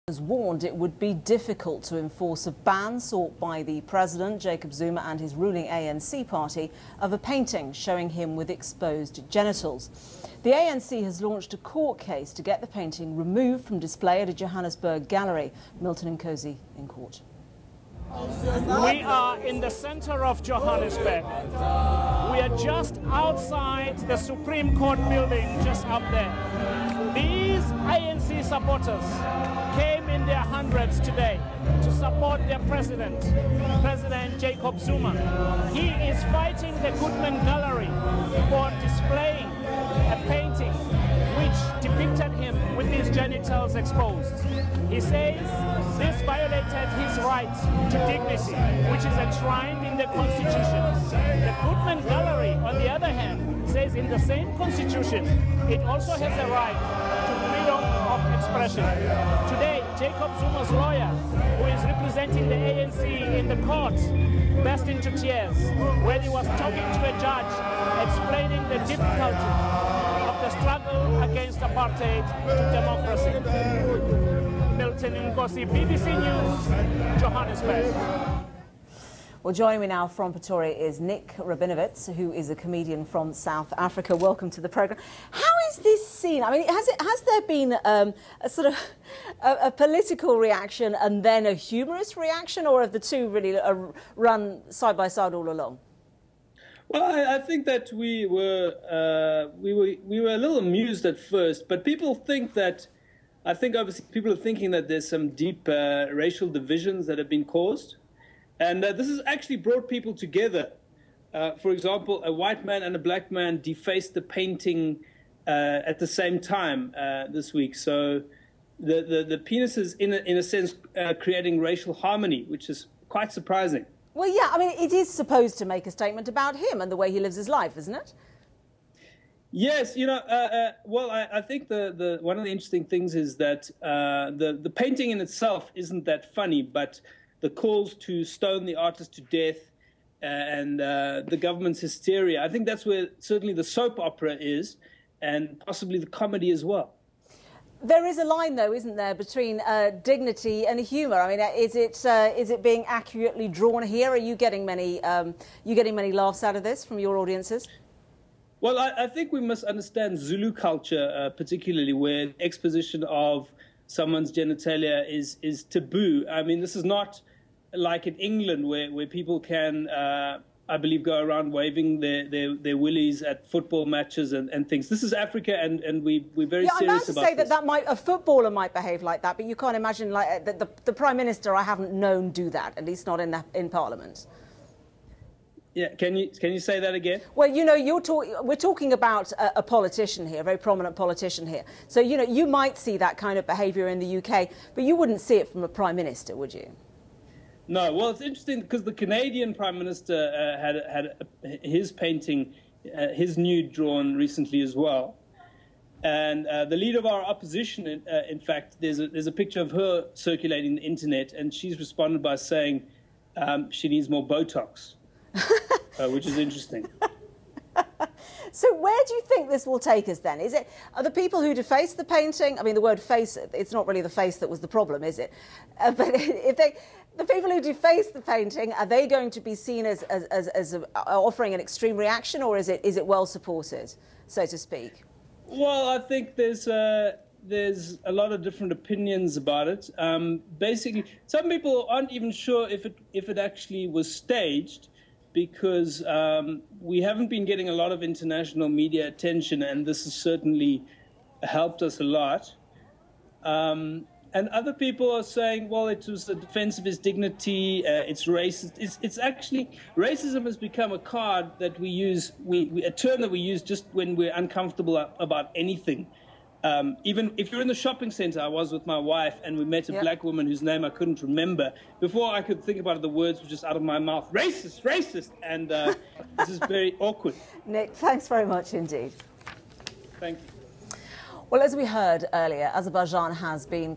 Has warned it would be difficult to enforce a ban sought by the president, Jacob Zuma, and his ruling ANC party of a painting showing him with exposed genitals. The ANC has launched a court case to get the painting removed from display at a Johannesburg gallery. Milton Nkosi in court. We are in the center of Johannesburg. We are just outside the Supreme Court building, just up there. These ANC supporters came in their hundreds today to support their president, President Jacob Zuma. He is fighting the Goodman Gallery for displaying a painting which depicted him with his genitals exposed. He says this violated his right to dignity, which is enshrined in the Constitution. The Goodman Gallery, on the other hand, says in the same Constitution, it also has a right to freedom of expression. Today, Jacob Zuma's lawyer, who is representing the ANC in the court, burst into tears when he was talking to a judge, explaining the difficulty of the struggle against apartheid to democracy. Milton Nkosi, BBC News, Johannesburg. Well, joining me now from Pretoria is Nick Rabinowitz, who is a comedian from South Africa. Welcome to the programme. How is this seen? I mean, has there been a sort of a political reaction and then a humorous reaction, or have the two really run side by side all along? Well, I think that we were a little amused at first, but people think that. I think obviously people are thinking that there's some deep racial divisions that have been caused. And this has actually brought people together. For example, a white man and a black man defaced the painting at the same time this week. So the penis is, in a sense, creating racial harmony, which is quite surprising. Well, yeah, I mean, it is supposed to make a statement about him and the way he lives his life, isn't it? Yes, you know, well, I think one of the interesting things is that the painting in itself isn't that funny, but the calls to stone the artist to death and the government's hysteria, I think that's where certainly the soap opera is, and possibly the comedy as well. There is a line, though, isn't there, between dignity and humour? I mean, is it being accurately drawn here? Are you getting many laughs out of this from your audiences? Well, I think we must understand Zulu culture, particularly where exposition of someone's genitalia is taboo. I mean, this is not like in England where people can, I believe, go around waving their willies at football matches and things. This is Africa, and we're very serious about this. I'm about to say that a footballer might behave like that, but you can't imagine like the Prime Minister, I haven't known do that, at least not in Parliament. Yeah, can you say that again? Well, you know, we're talking about a politician here, a very prominent politician here. So, you know, you might see that kind of behaviour in the UK, but you wouldn't see it from a Prime Minister, would you? No. Well, it's interesting because the Canadian Prime Minister had his painting, his nude drawn recently as well. And the leader of our opposition, in fact, there's a picture of her circulating the internet, and she's responded by saying she needs more Botox. Which is interesting. So where do you think this will take us then? Are the people who defaced the painting, I mean, the word face, it's not really the face that was the problem, is it? But the people who defaced the painting, are they going to be seen as offering an extreme reaction, or is it well supported, so to speak? Well, I think there's a lot of different opinions about it. Basically, some people aren't even sure if it actually was staged, because we haven't been getting a lot of international media attention, and this has certainly helped us a lot. And other people are saying, well, it was a defense of his dignity, it's racist. It's actually, racism has become a card that we use, a term that we use just when we're uncomfortable about anything. Even if you're in the shopping center, I was with my wife, and we met a black woman whose name I couldn't remember. Before I could think about it, the words were just out of my mouth. Racist, racist. And this is very awkward. Nick, thanks very much indeed. Thank you. Well, as we heard earlier, Azerbaijan has been